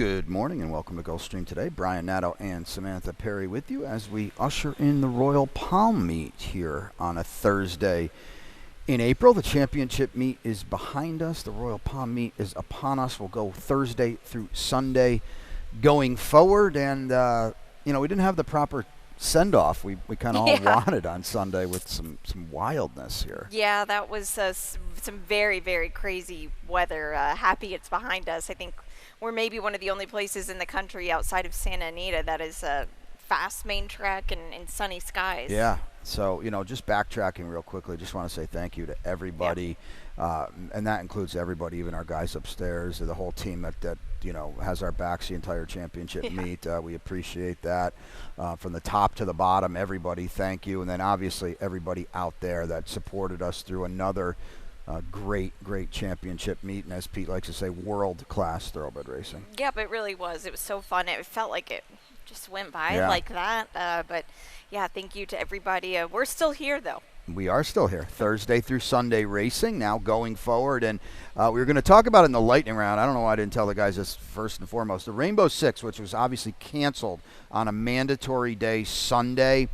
Good morning and welcome to Gulfstream today. Brian Nadeau and Samantha Perry with you as we usher in the Royal Palm meet here on a Thursday in April. The championship meet is behind us. The Royal Palm meet is upon us. We'll go Thursday through Sunday going forward. And, we didn't have the proper send-off we kind of all wanted on Sunday with some wildness here. Yeah, that was some very, very crazy weather. Happy it's behind us. I think we're maybe one of the only places in the country outside of Santa Anita that is a fast main track and sunny skies. Yeah. So, just backtracking real quickly, just want to say thank you to everybody, and that includes everybody, even our guys upstairs, the whole team that has our backs the entire championship meet. We appreciate that. From the top to the bottom, everybody, thank you. And then obviously everybody out there that supported us through another great championship meet, and as Pete likes to say, world-class thoroughbred racing. Yep, it really was. It was so fun. It felt like it just went by like that. But yeah, thank you to everybody. We're still here, though. We are still here, Thursday through Sunday racing now going forward. And we were going to talk about it in the lightning round. I don't know why I didn't tell the guys this first and foremost. The Rainbow Six, which was obviously canceled on a mandatory day Sunday,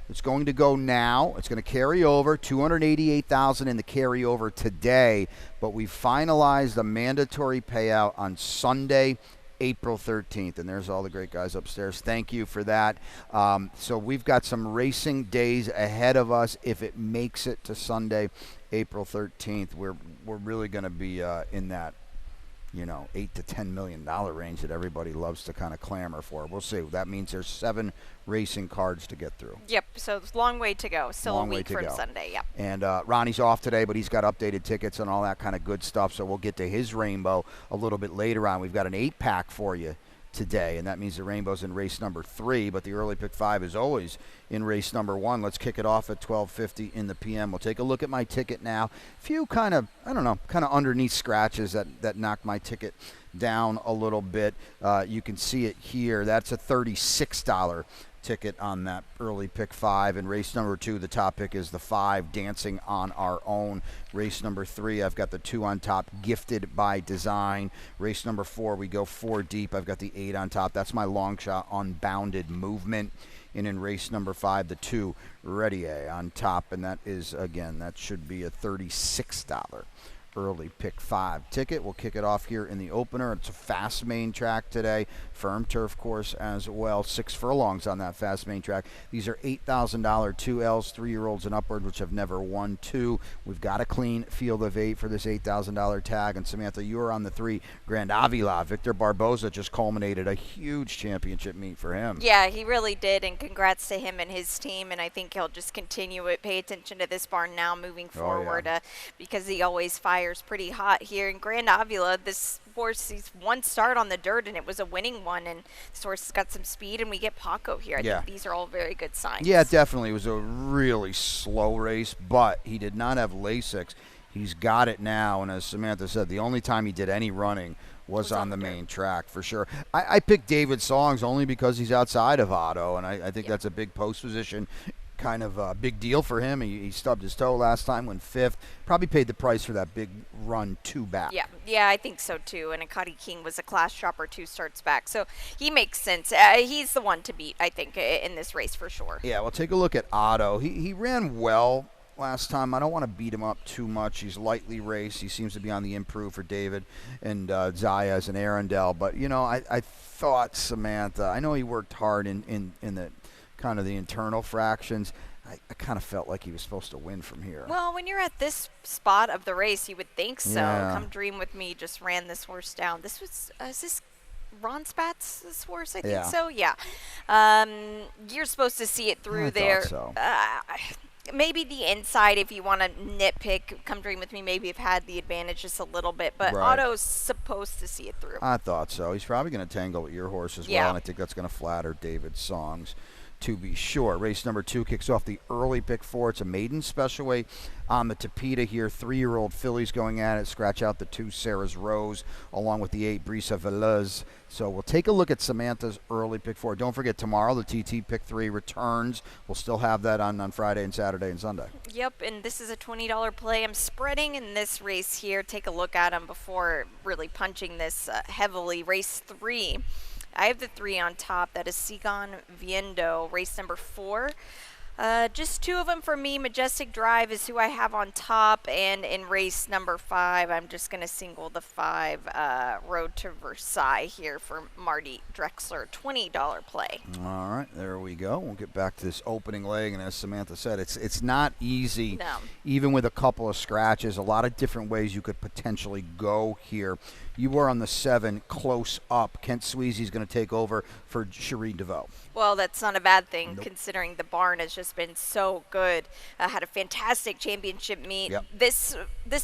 it's going to go now. It's going to carry over, $288,000 in the carryover today. But we finalized the mandatory payout on Sunday, April 13th. And there's all the great guys upstairs. Thank you for that. So we've got some racing days ahead of us. If it makes it to Sunday, April 13th, we're really going to be in that, $8 to $10 million range that everybody loves to kind of clamor for. We'll see. That means there's 7 racing cards to get through. Yep, so it's a long way to go. Still a week from Sunday, yep. And Ronnie's off today, but he's got updated tickets and all that kind of good stuff, so we'll get to his rainbow a little bit later on. We've got an 8-pack for you today, and that means the rainbow's in race number 3, but the early pick 5 is always in race number 1. Let's kick it off at 12:50 in the PM. We'll take a look at my ticket now. A few kind of underneath scratches that knocked my ticket down a little bit. You can see it here. That's a $36 ticket on that early pick 5. In race number 2, the top pick is the 5, Dancing on Our Own. Race number 3, I've got the 2 on top, Gifted by Design. Race number 4, we go 4 deep. I've got the 8 on top. That's my long shot, Unbounded Movement. And in race number 5, the 2, Ready on top. And that is, again, that should be a $36 early pick 5 ticket. We'll kick it off here in the opener. It's a fast main track today, firm turf course as well. 6 furlongs on that fast main track. These are $8,000 2Ls, 3-year-olds and upward, which have never won 2. We've got a clean field of 8 for this $8,000 tag. And Samantha, you are on the 3, Grand Avila. Victor Barboza just culminated a huge championship meet for him. Yeah, he really did, and congrats to him and his team. And I think he'll just continue it. Pay attention to this barn now moving forward, because he always fires pretty hot here. In Grand Avila, this horse, he's one start on the dirt, and it was a winning one, and this horse has got some speed, and we get Paco here. I think these are all very good signs. Yeah, definitely. It was a really slow race, but he did not have Lasix. He's got it now, and as Samantha said, the only time he did any running was on the main track, for sure. I picked David Songs only because he's outside of Otto, and I think that's a big post position. Kind of a big deal for him. He stubbed his toe last time, went 5th. Probably paid the price for that big run 2 back. Yeah, I think so too. And Akati King was a class dropper 2 starts back, so he makes sense. He's the one to beat, I think, in this race for sure. Yeah, we'll take a look at Otto. He ran well last time. I don't want to beat him up too much. He's lightly raced. He seems to be on the improve for David and Zayas and Arundel. But I thought, Samantha, I know he worked hard in the kind of the internal fractions. I kind of felt like he was supposed to win from here. Well, when you're at this spot of the race, you would think so. Yeah. Come Dream With Me just ran this horse down. This was, is this Ron Spatz, this horse? I think so, yeah. You're supposed to see it through there. So. Maybe the inside, if you want to nitpick, Come Dream With Me, maybe have had the advantage just a little bit, but Otto's supposed to see it through. I thought so. He's probably going to tangle with your horse as well, and I think that's going to flatter David's Songs to be sure. Race number 2 kicks off the early pick 4. It's a maiden special weight on the Tapeta here. 3-year-old fillies going at it. Scratch out the 2 Sarah's Rose along with the 8 Brisa Velez. So we'll take a look at Samantha's early pick 4. Don't forget, tomorrow the TT pick 3 returns. We'll still have that on Friday and Saturday and Sunday. Yep, and this is a $20 play. I'm spreading in this race here. Take a look at them before really punching this heavily. Race 3. I have the 3 on top. That is Sigon Viendo, race number 4. Just 2 of them for me. Majestic Drive is who I have on top. And in race number 5, I'm just going to single the 5 Road to Versailles here for Marty Drexler. $20 play. All right, there we go. We'll get back to this opening leg. And as Samantha said, it's not easy. No. Even with a couple of scratches, a lot of different ways you could potentially go here. You were on the 7 close up. Kent Sweezy's going to take over for Cherie DeVoe. Well, that's not a bad thing, Nope. considering the barn has just been so good. Had a fantastic championship meet. Yep. This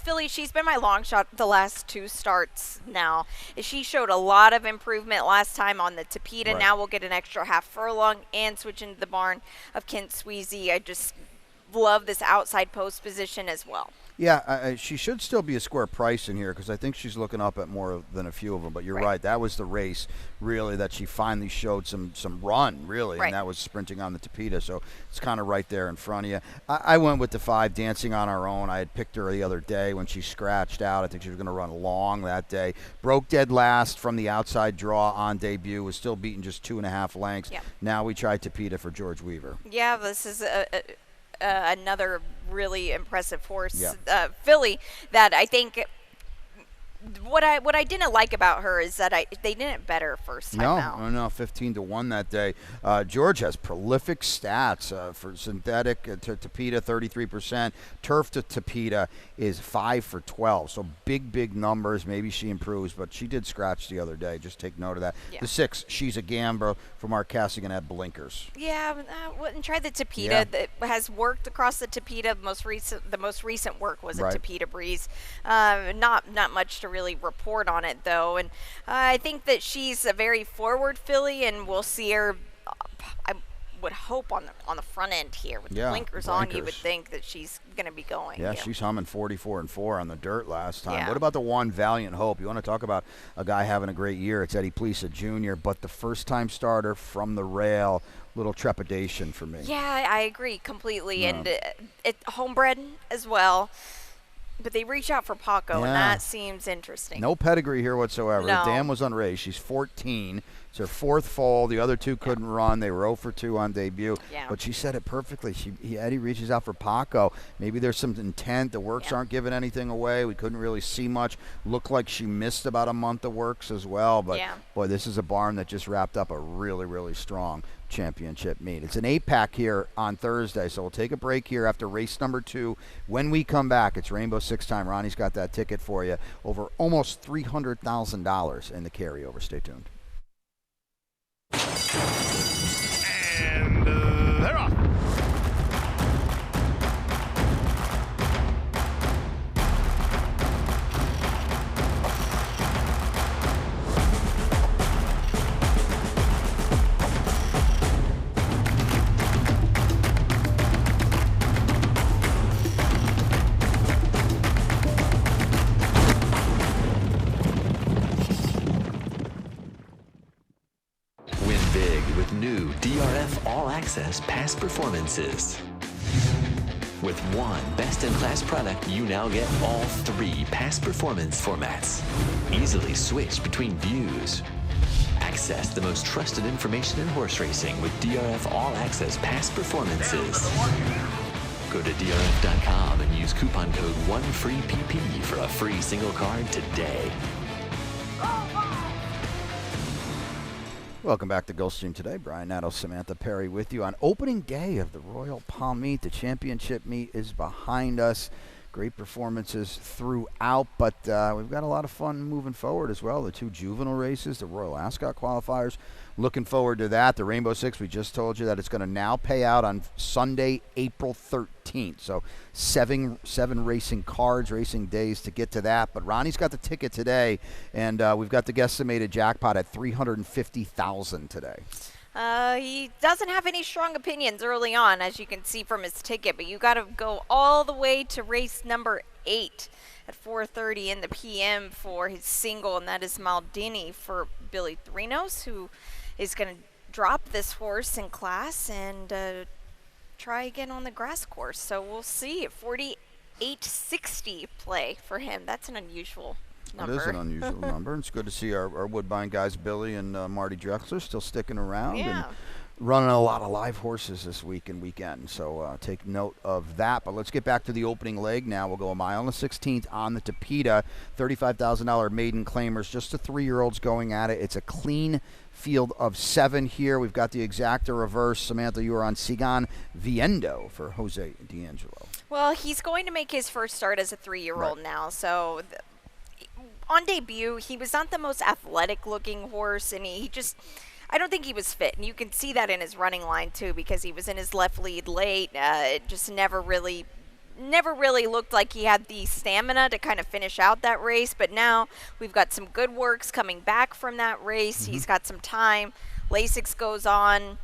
filly, she's been my long shot the last 2 starts now. She showed a lot of improvement last time on the Tapeta. Right. Now we'll get an extra half furlong and switch into the barn of Kent Sweezy. I just love this outside post position as well. Yeah, she should still be a square price in here because I think she's looking up at more than a few of them. But you're right. That was the race, really, that she finally showed some run, really, Right. and that was sprinting on the Tapeta. So it's kind of right there in front of you. I went with the 5, Dancing on Our Own. I had picked her the other day when she scratched out. I think she was going to run long that day. Broke dead last from the outside draw on debut. Was still beating just 2.5 lengths. Yeah. Now we tried Tapeta for George Weaver. Yeah, this is another really impressive horse, Yeah. filly, that I think what I didn't like about her is that they didn't bet her first time out. No, 15-1 that day. George has prolific stats for synthetic to Tapeta, 33%. Turf to Tapeta is 5 for 12. So big numbers. Maybe she improves, but she did scratch the other day. Just take note of that. Yeah. The 6, She's a Gambler from Mark Cassigan, had blinkers. Yeah, and try the Tapeta. Yeah. That has worked across the Tapeta. The most recent work was a Right. Tapeta Breeze. Not much to really report on it though, and I think that she's a very forward filly, and we'll see her. I would hope on the front end here with the blinkers on. You would think that she's going to be going. Yeah, she's humming 44-4 on the dirt last time. Yeah. What about the 1 Valiant Hope? You want to talk about a guy having a great year? It's Eddie Plesa Jr., but the first-time starter from the rail, little trepidation for me. Yeah, I agree completely, and it homebred as well. But they reach out for Paco, and that seems interesting. No pedigree here whatsoever. No. Dam was unraised. She's 14. It's her 4th foal. The other 2 couldn't run. They were 0 for 2 on debut. Yeah. But she said it perfectly. Eddie reaches out for Paco. Maybe there's some intent. The works aren't giving anything away. We couldn't really see much. Looked like she missed about a month of works as well. But, boy, this is a barn that just wrapped up a really strong championship meet. It's an 8-pack here on Thursday, so we'll take a break here after race number 2. When we come back, it's Rainbow 6 time. Ronnie's got that ticket for you. Over almost $300,000 in the carryover. Stay tuned. And they're off. Win big with new DRF All Access Past Performances. With one best-in-class product, you now get all 3 past performance formats. Easily switch between views. Access the most trusted information in horse racing with DRF All Access Past Performances. Go to DRF.com and use coupon code 1FREEPP for a free single card today. Welcome back to Gulfstream today. Brian Nadeau, Samantha Perry with you on opening day of the Royal Palm Meet. The championship meet is behind us. Great performances throughout, but we've got a lot of fun moving forward as well. The 2 juvenile races, the Royal Ascot qualifiers. Looking forward to that. The Rainbow 6, we just told you that it's going to now pay out on Sunday, April 13th. So 7 racing cards, racing days to get to that. But Ronnie's got the ticket today, and we've got the guesstimated jackpot at $350,000 today. He doesn't have any strong opinions early on, as you can see from his ticket, but you got to go all the way to race number 8 at 4:30 in the p.m. for his single, and that is Maldini for Billy Thrinos, who is going to drop this horse in class and try again on the grass course. So we'll see. 48.60 play for him. That's an unusual number. It is an unusual number. It's good to see our Woodbine guys, Billy and Marty Drexler, still sticking around and running a lot of live horses this week and weekend. So take note of that. But let's get back to the opening leg now. We'll go a mile and the 16th on the Tapeta. $35,000 maiden claimers. Just the 3-year-olds going at it. It's a clean field of 7 here. We've got the exacta reverse. Samantha, you are on Sigan Viendo for Jose D'Angelo. Well, he's going to make his first start as a 3-year-old now. So on debut, he was not the most athletic-looking horse, and he just, I don't think he was fit. And you can see that in his running line, too, because he was in his left lead late. It just never really looked like he had the stamina to kind of finish out that race. But now we've got some good works coming back from that race. He's got some time. Lasix goes on.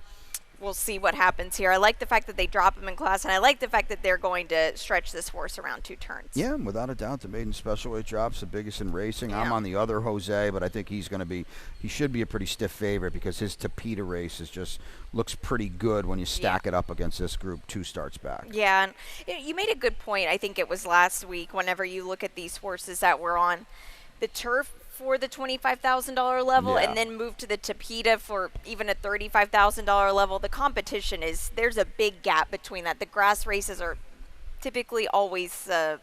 We'll see what happens here. I like the fact that they drop him in class, and I like the fact that they're going to stretch this horse around 2 turns. Yeah, without a doubt, the maiden special weight drops the biggest in racing. I'm on the other Jose, but I think he should be a pretty stiff favorite because his Tapeta race looks pretty good when you stack it up against this group 2 starts back. Yeah, and you made a good point. I think it was last week. Whenever you look at these horses that were on the turf for the $25,000 level and then move to the Tapeta for even a $35,000 level, the competition there's a big gap between that. The grass races are typically always a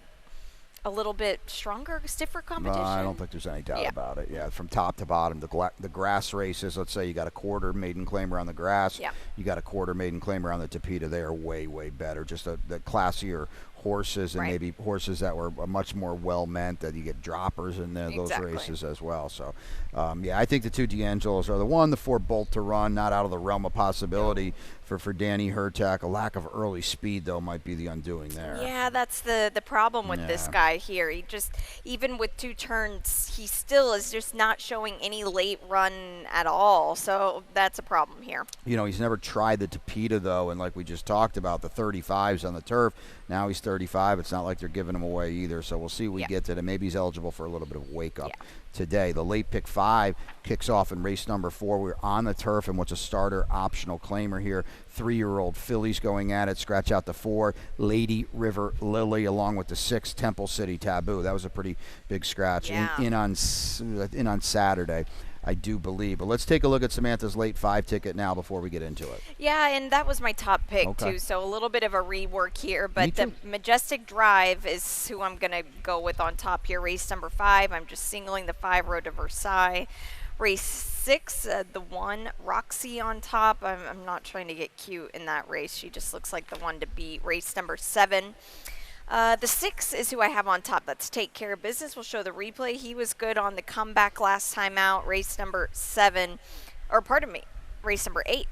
little bit stronger, stiffer competition. I don't think there's any doubt about it. Yeah, from top to bottom, the grass races, let's say you got a quarter maiden claimer on the grass, you got a quarter maiden claimer on the Tapeta, they are way, way better. Just the classier horses and maybe horses that were much more well-meant, that you get droppers in those races as well. So, I think the 2 D'Angelos are the 1, the 4 Bolt to Run, not out of the realm of possibility for Danny Hertak. A lack of early speed, though, might be the undoing there. Yeah, that's the problem with this guy here. He just, even with 2 turns, he still is just not showing any late run at all. So that's a problem here. He's never tried the Tapeta, though, and like we just talked about, the 35s on the turf. Now he's 35. It's not like they're giving him away either. So we'll see what we get to. And maybe he's eligible for a little bit of a wake-up today. The late pick 5 kicks off in race number 4. We're on the turf, and what's a starter optional claimer here. 3-year-old fillies going at it. Scratch out the 4, Lady River Lily, along with the 6, Temple City Taboo. That was a pretty big scratch in on Saturday, I do believe. But let's take a look at Samantha's late 5 ticket now before we get into it. Yeah, and that was my top pick, too. So a little bit of a rework here. But the Majestic Drive is who I'm going to go with on top here. Race number 5. I'm just singling the 5, Road to Versailles. Race 6, the 1, Roxy on top. I'm not trying to get cute in that race. She just looks like the one to beat. Race number 7. The 6 is who I have on top. That's Take Care of Business. We'll show the replay. He was good on the comeback last time out. Race number 7, or pardon me, race number 8.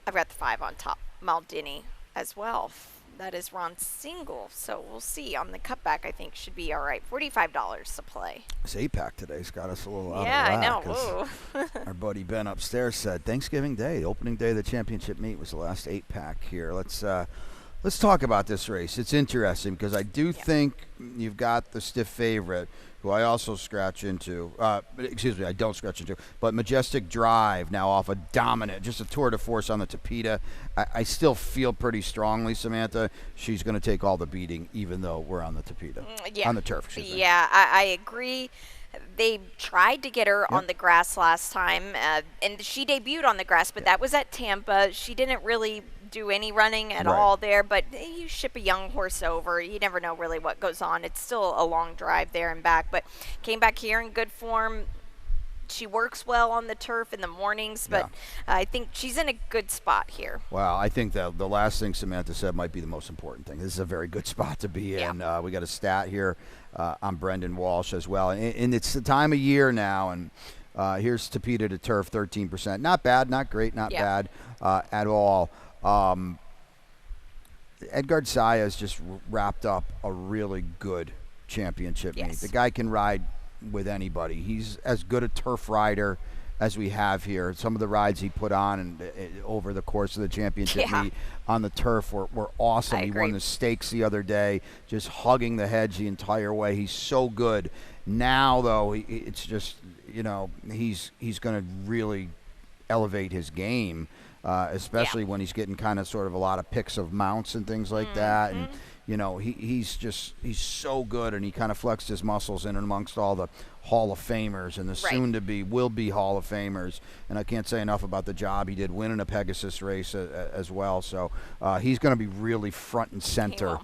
I've got the 5 on top. Maldini as well. That is Ron's single. So we'll see. On the cutback, I think should be all right. $45 to play. This 8-pack today's got us a little out of whack. I know. Our buddy Ben upstairs said Thanksgiving Day, the opening day of the championship meet, was the last 8-pack here. Let's talk about this race. It's interesting because I do think you've got the stiff favorite, who I also scratch into. I don't scratch into. But Majestic Drive now off a dominant, just a tour de force on the Tapeta. I still feel pretty strongly, Samantha, she's going to take all the beating, even though we're on the Tapeta. On the turf, excuse me. Yeah, I agree. They tried to get her on the grass last time, and she debuted on the grass, but that was at Tampa. She didn't really do any running at all there, but you ship a young horse over, you never know really what goes on. It's still a long drive there and back, but came back here in good form. She works well on the turf in the mornings, but I think she's in a good spot here. Well, I think that the last thing Samantha said might be the most important thing. This is a very good spot to be in. We got a stat here on Brendan Walsh as well, and it's the time of year now, and here's Tapeta to turf, 13%. Not bad, not great, not bad at all. Edgard Saez just wrapped up a really good championship meet. The guy can ride with anybody. He's as good a turf rider as we have here. Some of the rides he put on and over the course of the championship meet on the turf were awesome. He won the stakes the other day, just hugging the hedge the entire way. He's so good. Now, though, it's just, he's going to really elevate his game, especially when he's getting kind of sort of a lot of picks of mounts and things like that. And he's so good, and he kind of flexed his muscles in amongst all the Hall of Famers and the soon-to-be, will-be Hall of Famers. And I can't say enough about the job he did winning a Pegasus race as well. So he's going to be really front and center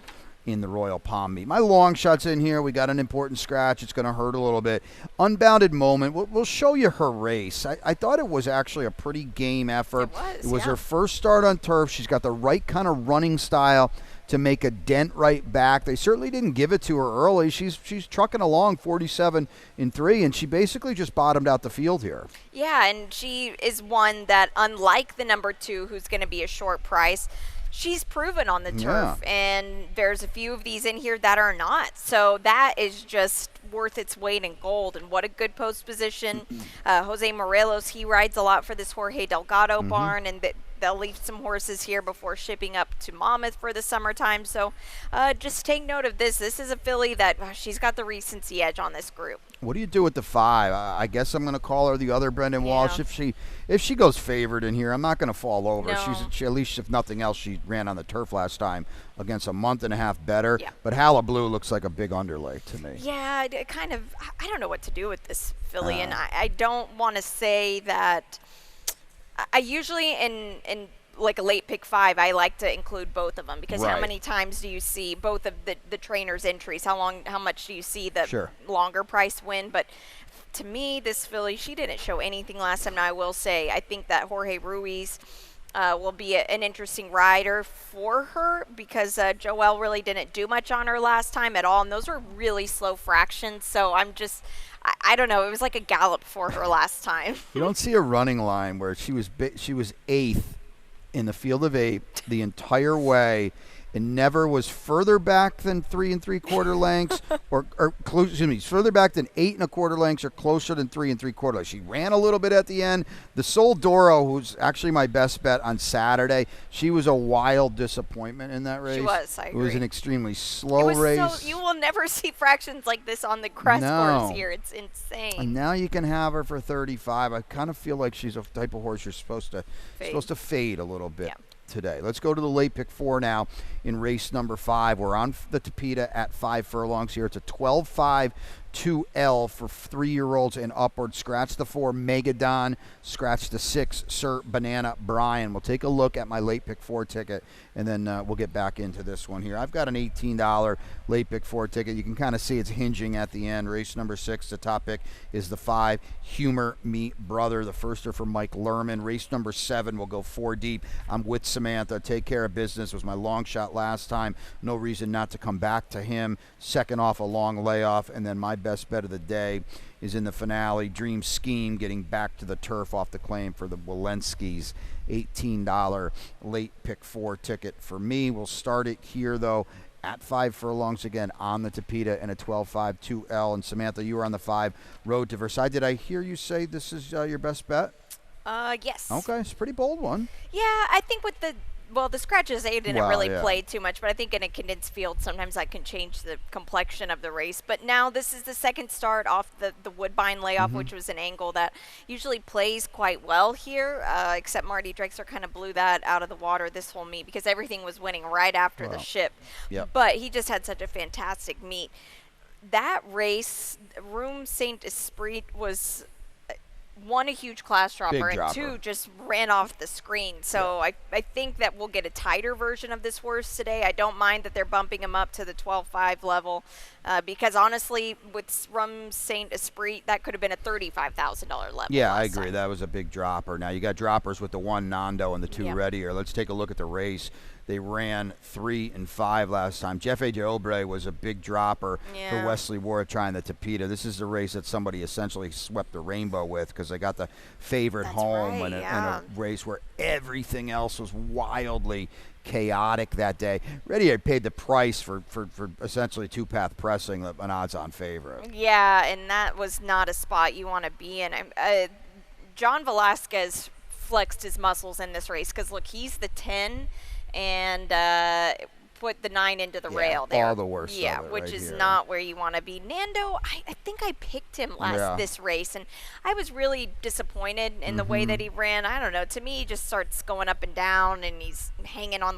in the Royal Palm meet. My long shot's in here. We got an important scratch. It's going to hurt a little bit. Unbounded Moment. We'll show you her race. I thought it was actually a pretty game effort. It was her first start on turf. She's got the right kind of running style to make a dent right back. They certainly didn't give it to her early. She's trucking along 47 in 3, and she basically just bottomed out the field here. Yeah, and she is one that, unlike the number 2, who's going to be a short price, she's proven on the turf, and there's a few of these in here that are not. So that is just worth its weight in gold, and what a good post position. Jose Morelos, he rides a lot for this Jorge Delgado barn, and they'll leave some horses here before shipping up to Monmouth for the summertime. So just take note of this. This is a filly that she's got the recency edge on this group. What do you do with the 5? I guess I'm going to call her the other Brendan Walsh. If she goes favored in here, I'm not going to fall over. No. She at least, if nothing else, she ran on the turf last time against a month and a half better. Yeah. But Hullabaloo looks like a big underlay to me. Yeah, I don't know what to do with this filly, and I don't want to say that. I usually in like a late pick 5, I like to include both of them, because how many times do you see both of the trainers' entries? How much do you see the longer price win? But to me, this filly, she didn't show anything last time. Now, I will say, I think that Jorge Ruiz will be an interesting rider for her, because Joelle really didn't do much on her last time at all, and those were really slow fractions. So I don't know. It was like a gallop for her last time. You don't see a running line where she was 8th in the field of 8 the entire way, and never was further back than 3 3/4 lengths, or further back than 8 1/4 lengths, or closer than 3 3/4 lengths. She ran a little bit at the end. The Sol Doro, who's actually my best bet on Saturday, she was a wild disappointment in that race. She was. I agree. It was an extremely slow race. So, you will never see fractions like this on the grass course here. It's insane. And now you can have her for 35. I kind of feel like she's a type of horse you're supposed to fade a little bit. Today. Let's go to the late pick 4 now in race number 5. We're on the Tapeta at 5 furlongs here. It's a 12.5 2L for 3-year-olds and upward. Scratch the 4, Megadon. Scratch the 6, Sir Banana Brian. We'll take a look at my late pick 4 ticket, and then we'll get back into this one here. I've got an $18 late pick 4 ticket. You can kind of see it's hinging at the end. Race number 6, the top pick is the 5, Humor Me Brother. The firster for Mike Lerman. Race number 7, we'll go 4 deep. I'm with Samantha. Take Care of Business was my long shot last time. No reason not to come back to him. Second off a long layoff, and then my best bet of the day is in the finale, Dream Scheme, getting back to the turf off the claim for the Walensky's. $18 late pick 4 ticket for me. We'll start it here, though, at 5 furlongs again on the Tapeta and a 12.5 2L. And Samantha, you were on the 5, Road to Versailles. Did I hear you say this is your best bet? Yes. Okay, it's a pretty bold one. Yeah, I think with the scratches, they didn't really play too much, but I think in a condensed field, sometimes that can change the complexion of the race. But now this is the second start off the Woodbine layoff, which was an angle that usually plays quite well here, except Marty Drexler kind of blew that out of the water this whole meet, because everything was winning right after the ship. Yep. But he just had such a fantastic meet. That race, Room Saint Esprit was... 1, a huge class dropper, and 2, just ran off the screen. So I think that we'll get a tighter version of this horse today. I don't mind that they're bumping him up to the 12.5 level, because honestly, with Rum Saint Esprit, that could have been a $35,000 level. Yeah, I agree. That was a big dropper. Now you got droppers with the 1 Nando and the 2 Readier. Let's take a look at the race. They ran 3 and 5 last time. Jeff A.J. Obrey was a big dropper for Wesley Ward trying the Tapeta. This is the race that somebody essentially swept the rainbow with, because they got the favorite home in a race where everything else was wildly chaotic that day. Ready paid the price for essentially 2-path pressing, an odds-on favorite. Yeah, and that was not a spot you want to be in. John Velasquez flexed his muscles in this race because, look, he's the 10 and put the 9 into the rail there. All the worst. Yeah, of it which right is here. not where you want to be. Nando, I think I picked him this race, and I was really disappointed in the way that he ran. I don't know. To me, he just starts going up and down, and he's hanging on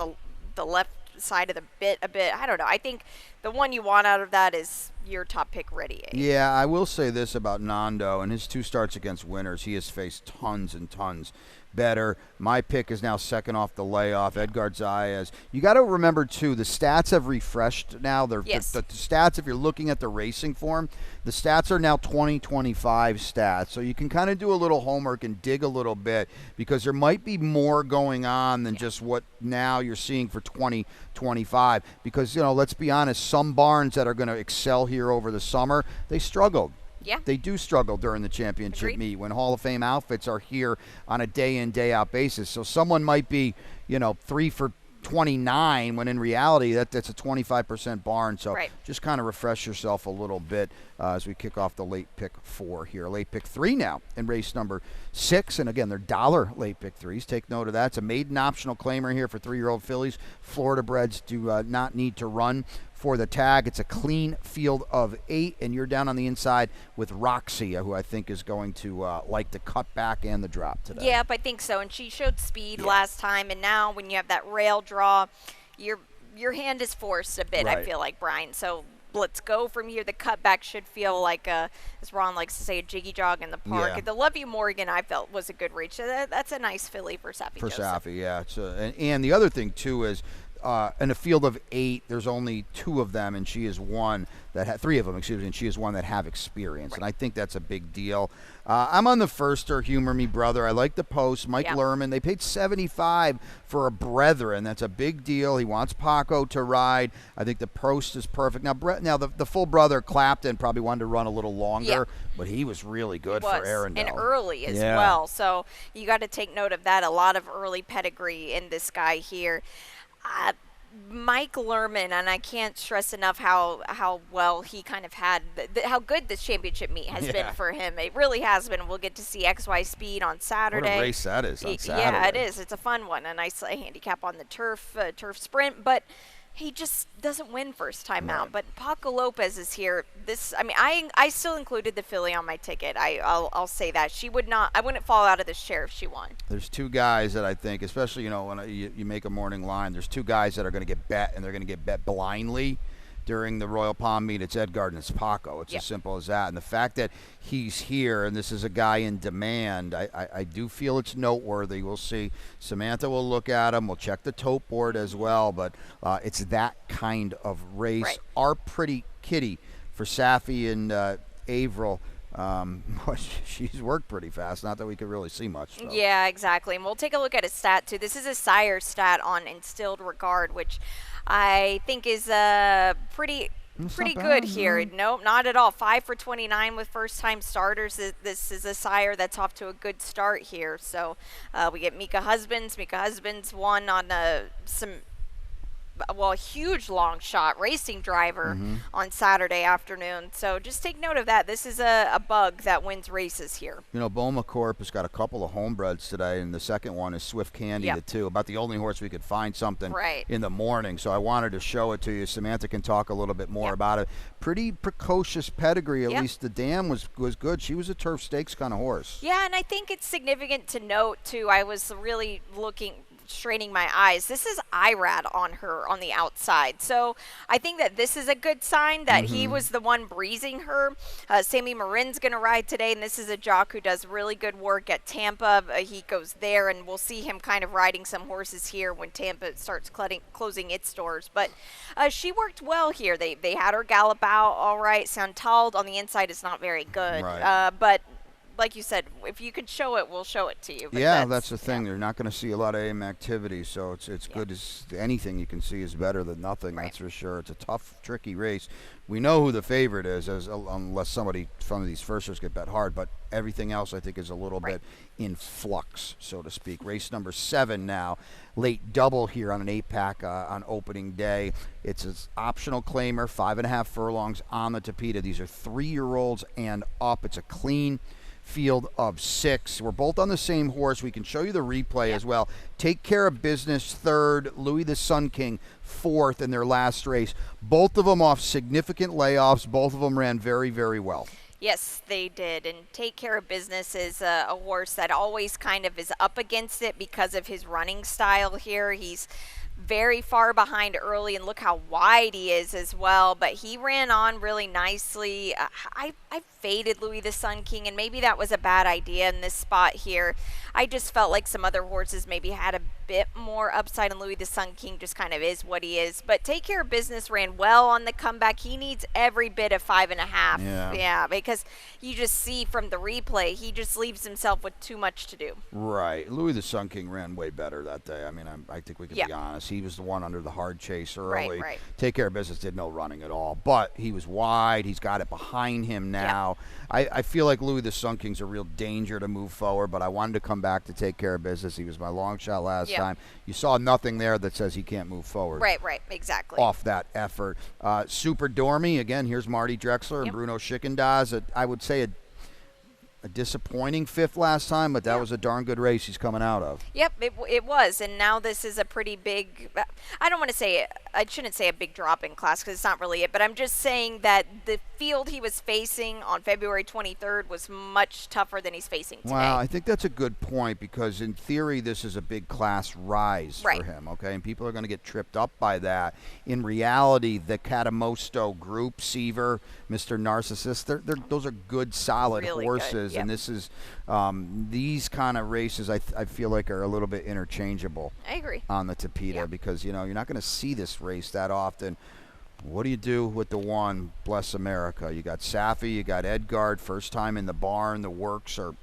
the left side of the bit a bit. I don't know. I think the one you want out of that is your top pick, Ready A. Yeah, I will say this about Nando. In his 2 starts against winners, he has faced tons and tons better. My pick is now second off the layoff, Edgar Zayas. You got to remember, too, the stats have refreshed now. The stats, if you're looking at the racing form, the stats are now 2025 stats. So you can kind of do a little homework and dig a little bit because there might be more going on than just what now you're seeing for 2025. Because, let's be honest, some barns that are going to excel here over the summer, they struggled. Yeah. They do struggle during the championship meet when Hall of Fame outfits are here on a day-in, day-out basis. So someone might be, 3 for 29 when in reality that's a 25% barn. So just kind of refresh yourself a little bit as we kick off the late pick 4 here. Late pick 3 now in race number 6. And again, they're dollar late pick 3s. Take note of that. It's a maiden optional claimer here for 3-year-old fillies. Florida breds do not need to run for the tag. It's a clean field of 8, and you're down on the inside with Roxy, who I think is going to like the cut back and the drop today. Yep, I think so. And she showed speed last time, and now when you have that rail draw, your hand is forced a bit, I feel like, Brian. So let's go from here. The cutback should feel like, as Ron likes to say, a jiggy jog in the park. Yeah. The Love You Morgan, I felt, was a good reach. So that's a nice filly for Safi Joseph. For Safi, yeah. And the other thing, too, is in a field of 8, there's only 2 of them, and she is one that 3 of them, and she is one that have experience, and I think that's a big deal. I'm on the firster, Humor Me Brother. I like the post. Mike Lerman, they paid $75 for a Brethren. That's a big deal. He wants Paco to ride. I think the post is perfect. Now, the full brother Clapton probably wanted to run a little longer, but he was really good for Arundel. And early as well. So you got to take note of that. A lot of early pedigree in this guy here. Mike Lerman, and I can't stress enough how well he kind of had, how good this championship meat has been for him. It really has been. We'll get to see XY Speed on Saturday. What a race that is on Saturday. Yeah, it is. It's a fun one. A nice handicap on the turf sprint, but he just doesn't win first time out. But Paco Lopez is here. I still included the filly on my ticket. I'll say that. I wouldn't fall out of this chair if she won. There's 2 guys that I think, especially, when you make a morning line, there's 2 guys that are going to get bet, and they're going to get bet blindly during the Royal Palm meet. It's Edgar and it's Paco. It's as simple as that. And the fact that he's here and this is a guy in demand, I do feel it's noteworthy. We'll see. Samantha will look at him. We'll check the tote board as well. But it's that kind of race. Right. Our pretty kitty for Safi and Averill. She's worked pretty fast. Not that we could really see much. So. Yeah, exactly. And we'll take a look at a stat, too. This is a sire stat on Instilled Regard, which I think is pretty good here. Nope, not at all. 5 for 29 with first-time starters. This is a sire that's off to a good start here. So we get Mika Husbands. Mika Husbands won on a huge long shot racing driver on Saturday afternoon. So just take note of that. This is a bug that wins races here. Boma Corp has got a couple of homebreds today, and the second one is Swift Candy, the 2. About the only horse we could find something in the morning. So I wanted to show it to you. Samantha can talk a little bit more about it. Pretty precocious pedigree. At least the dam was good. She was a turf stakes kind of horse. Yeah, and I think it's significant to note, too. I was really straining my eyes. This is IRAD on her on the outside. So I think that this is a good sign that he was the one breezing her. Sammy Marin's going to ride today, and this is a jock who does really good work at Tampa. He goes there, and we'll see him kind of riding some horses here when Tampa starts closing its doors. But she worked well here. They had her gallop out all right. Santalde on the inside is not very good. But like you said, if you could show it, we'll show it to you. But that's the thing. You're not going to see a lot of AM activity, so it's good. As anything you can see is better than nothing. That's for sure. It's a tough, tricky race. We know who the favorite is, unless somebody from these firsters get bet hard. But everything else, I think, is a little bit in flux, so to speak. Race number 7 now. Late double here on an 8-pack on opening day. It's an optional claimer, 5.5 furlongs on the Tapeta. These are 3-year-olds and up. It's a clean field of 6. We're both on the same horse. We can show you the replay as well. Take Care of Business 3rd, Louis the Sun King 4th in their last race. Both of them off significant layoffs. Both of them ran very, very well. Yes, they did. And Take Care of Business is a horse that always kind of is up against it because of his running style here. He's very far behind early, and look how wide he is as well. But he ran on really nicely. I faded Louis the Sun King, and maybe that was a bad idea in this spot here. I just felt like some other horses maybe had a bit more upside, and Louis the Sun King just kind of is what he is. But Take Care of Business ran well on the comeback. He needs every bit of 5.5. Yeah, because you just see from the replay, he just leaves himself with too much to do. Right. Louis the Sun King ran way better that day. I mean, I think we can be honest. He was the one under the hard chase early. Right. Take Care of Business did no running at all, but he was wide. He's got it behind him now. I feel like Louis the Sun King's a real danger to move forward, but I wanted to come back to Take Care of Business. He was my long shot last time. You saw nothing there that says he can't move forward. Right, exactly. Off that effort. Super Dormy, again, here's Marty Drexler and Bruno Schickendas. I would say a disappointing 5th last time, but that was a darn good race he's coming out of. Yep, it was, and now this is a pretty big, I don't want to say, I shouldn't say a big drop in class because it's not really it, but I'm just saying that the field he was facing on February 23rd was much tougher than he's facing today. Well, I think that's a good point because in theory this is a big class rise for him, okay? And people are going to get tripped up by that. In reality, the Catamosto group, Seaver, Mr. Narcissist, those are good, solid really horses. Good. And this is these kind of races I feel like are a little bit interchangeable. I agree. On the Tapeta because, you're not going to see this race that often. What do you do with the one, Bless America? You got Safi, you got Edgard, first time in the barn. The works are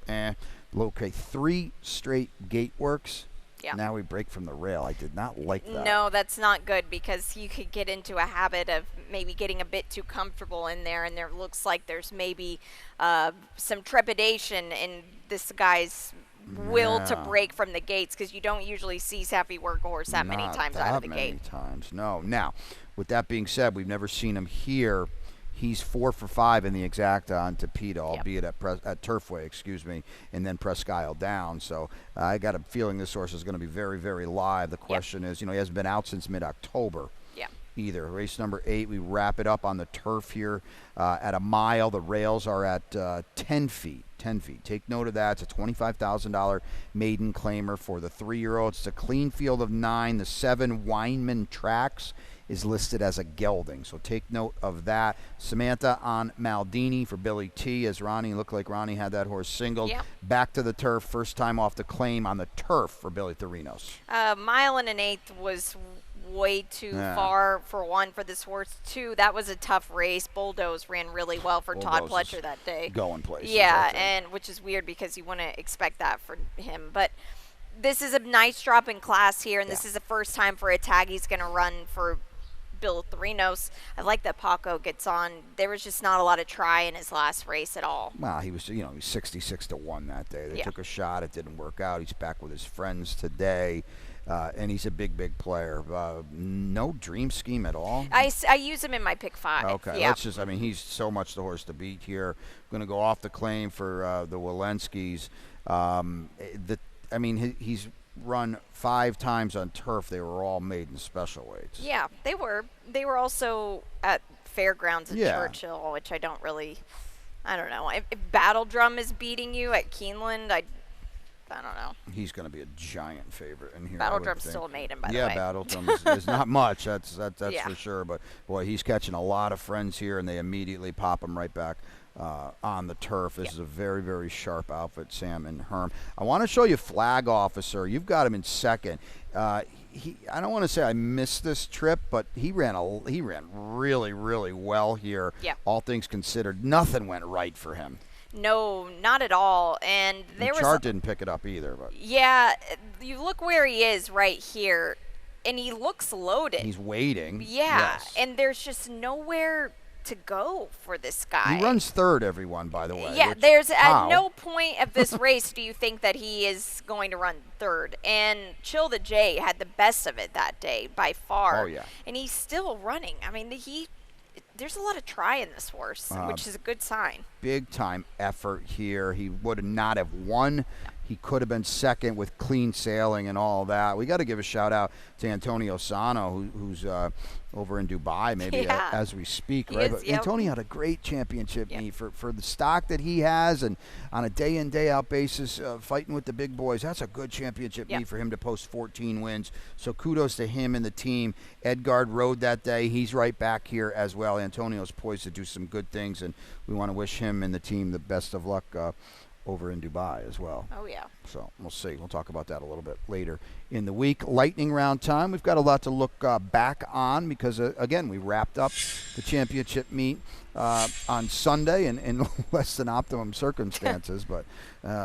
Okay, 3 straight gate works. Yeah. Now we break from the rail. I did not like that. No, that's not good because you could get into a habit of maybe getting a bit too comfortable in there, and there looks like there's maybe some trepidation in this guy's will to break from the gates because you don't usually see Safi work a horse that many times out of the gate. Not many times, no. Now, with that being said, we've never seen him here. He's 4 for 5 in the exacta on Tapeta, albeit at Turfway, and then Presque Isle down. So I got a feeling this horse is going to be very, very live. The question is, he hasn't been out since mid-October. Either. Race number 8, we wrap it up on the turf here at a mile. The rails are at 10 feet. 10 feet. Take note of that. It's a $25,000 maiden claimer for the 3-year-old. It's a clean field of 9. The 7 Weinman Tracks is listed as a gelding, so take note of that. Samantha on Maldini for Billy T, as Ronnie looked like Ronnie had that horse singled. Back to the turf, first time off the claim on the turf for Billy Therinos. Mile and an eighth was way too far for one for this horse. 2, that was a tough race. Bulldoze ran really well for Todd Pletcher that day. Going places. Yeah, and which is weird because you wouldn't expect that for him. But this is a nice drop in class here, and this is the first time for a tag he's going to run for Bill Therinos. I like that Paco gets on. There was just not a lot of try in his last race at all. Well, he was, he's 66-1 that day. They took a shot. It didn't work out. He's back with his friends today. And he's a big, big player. No dream scheme at all. I use him in my pick 5. Okay, let's just, he's so much the horse to beat here. Going to go off the claim for the Walensky's. He's run 5 times on turf. They were all made in special weights. Yeah, they were. They were also at fairgrounds at Churchill, which I don't know. If Battle Drum is beating you at Keeneland, I don't know. He's going to be a giant favorite in here. Battle Drum's still a maiden, by the way. Yeah, Battle Drum is not much. That's for sure. But boy, he's catching a lot of friends here, and they immediately pop him right back on the turf. This is a very, very sharp outfit, Sam and Herm. I want to show you Flag Officer. You've got him in second. I don't want to say I missed this trip, but he ran really, really well here. Yeah. All things considered, nothing went right for him. No, not at all. And there was Chart didn't pick it up either. But yeah, you look where he is right here, and he looks loaded. He's waiting. Yeah, and there's just nowhere to go for this guy. He runs third, everyone, by the way. Yeah, there's at no point of this race do you think that he is going to run third. And Chill the J had the best of it that day by far. Oh, yeah. And he's still running. there's a lot of try in this horse, which is a good sign. Big time effort here. He would not have won. He could have been second with clean sailing and all that. We got to give a shout out to Antonio Sano, who's over in Dubai, maybe as we speak. Right? But Antonio had a great championship meet for the stock that he has, and on a day in day out basis, fighting with the big boys. That's a good championship meet for him to post 14 wins. So kudos to him and the team. Edgard rode that day. He's right back here as well. Antonio's poised to do some good things, and we want to wish him and the team the best of luck over in Dubai as well. Oh, yeah. So we'll see. We'll talk about that a little bit later in the week. Lightning round time. We've got a lot to look back on because, again, we wrapped up the championship meet on Sunday in less than optimum circumstances. But,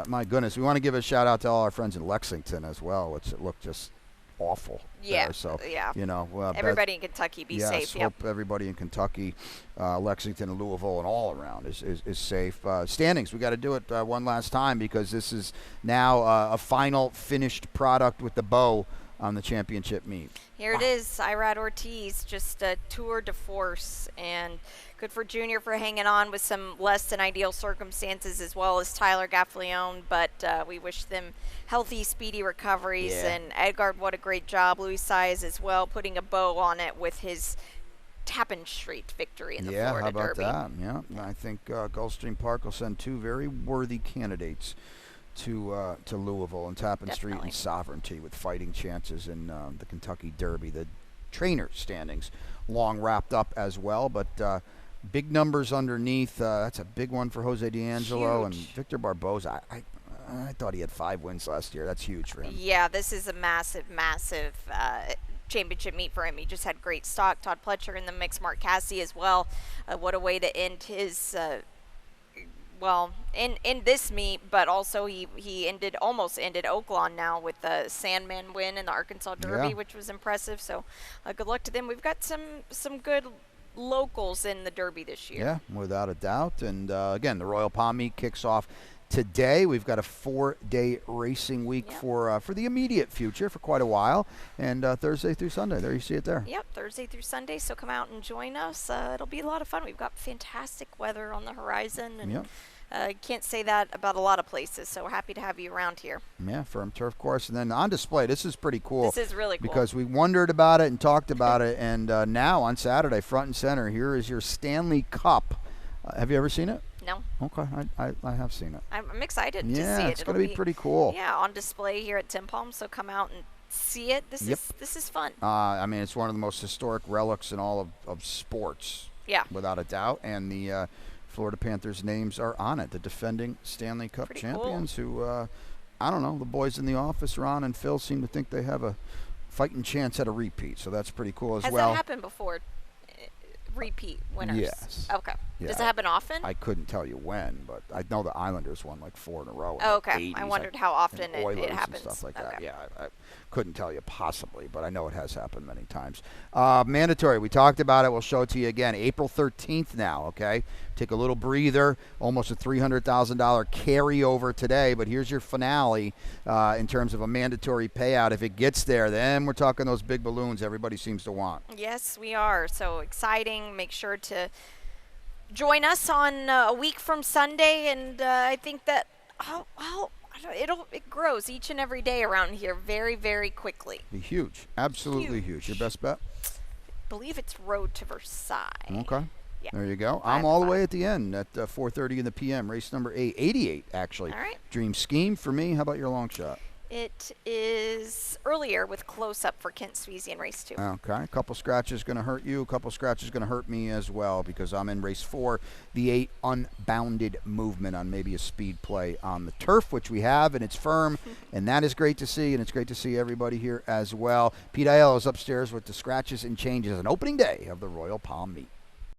my goodness, we want to give a shout-out to all our friends in Lexington as well, which looked just awful. Yeah. There. So, yeah. You know, everybody in Kentucky be safe. Yes, hope everybody in Kentucky, Lexington, and Louisville, and all around is safe. Standings, we got to do it one last time because this is now a final finished product with the bow on the championship meet. Here it is, Irad Ortiz, just a tour de force, and good for Junior for hanging on with some less than ideal circumstances, as well as Tyler Gaffleone, but we wish them healthy, speedy recoveries, and Edgard, what a great job. Louis Saez as well, putting a bow on it with his Tappan Street victory in the Florida Derby. Yeah, how about that? Yeah, I think Gulfstream Park will send two very worthy candidates to Louisville, and Tappan Street and Sovereignty with fighting chances in the Kentucky Derby. The trainer standings long wrapped up as well, but big numbers underneath. That's a big one for Jose D'Angelo. Huge. And Victor Barboza. I thought he had 5 wins last year. That's huge for him. Yeah, this is a massive championship meet for him. He just had great stock. Todd Pletcher in the mix, Mark Cassidy as well. What a way to end his in this meet, but also he almost ended Oaklawn now with the Sandman win in the Arkansas Derby, which was impressive. So good luck to them. We've got some good locals in the Derby this year. Yeah, without a doubt. And again, the Royal Palm Meet kicks off today. We've got a 4-day racing week for the immediate future for quite a while, and Thursday through Sunday. There you see it there. Yep, Thursday through Sunday. So come out and join us. It'll be a lot of fun. We've got fantastic weather on the horizon, and can't say that about a lot of places. So we're happy to have you around here. Yeah, firm turf course, and then on display. This is pretty cool. This is really cool because we wondered about it and talked about it, and now on Saturday, front and center, here is your Stanley Cup. Have you ever seen it? No. Okay, I have seen it. I'm excited to see it. Yeah, it's going to be pretty cool. Yeah, on display here at Tim Palm, so come out and see it. This is fun. I mean, it's one of the most historic relics in all of sports. Yeah. Without a doubt, and the Florida Panthers names are on it. The defending Stanley Cup champions who, I don't know, the boys in the office, Ron and Phil, seem to think they have a fighting chance at a repeat, so that's pretty cool as well. Has that happened before? Repeat winners? Yes. Okay. Yeah. Does it happen often? I couldn't tell you when, but I know the Islanders won like 4 in a row. Oh, okay. I wondered how often it happens. And stuff like that. Okay. Yeah, I couldn't tell you possibly, but I know it has happened many times. Mandatory. We talked about it. We'll show it to you again. April 13th now, okay? Take a little breather. Almost a $300,000 carryover today, but here's your finale in terms of a mandatory payout. If it gets there, then we're talking those big balloons everybody seems to want. Yes, we are. So exciting. Make sure to join us on a week from Sunday, and I think that it grows each and every day around here very, very quickly. Be huge. Absolutely huge. Your best bet? I believe it's Road to Versailles. Okay. Yeah. There you go. I'm all the way at the end at 4:30 in the p.m. Race number 88, actually. All right. Dream Scheme for me. How about your long shot? It is earlier with close-up for Kent Sweezy in race 2. Okay. A couple scratches going to hurt you. A couple scratches going to hurt me as well because I'm in race 4, the 8 unbounded movement on maybe a speed play on the turf, which we have, and it's firm, and that is great to see, and it's great to see everybody here as well. Pete Aiello is upstairs with the scratches and changes on opening day of the Royal Palm Meet.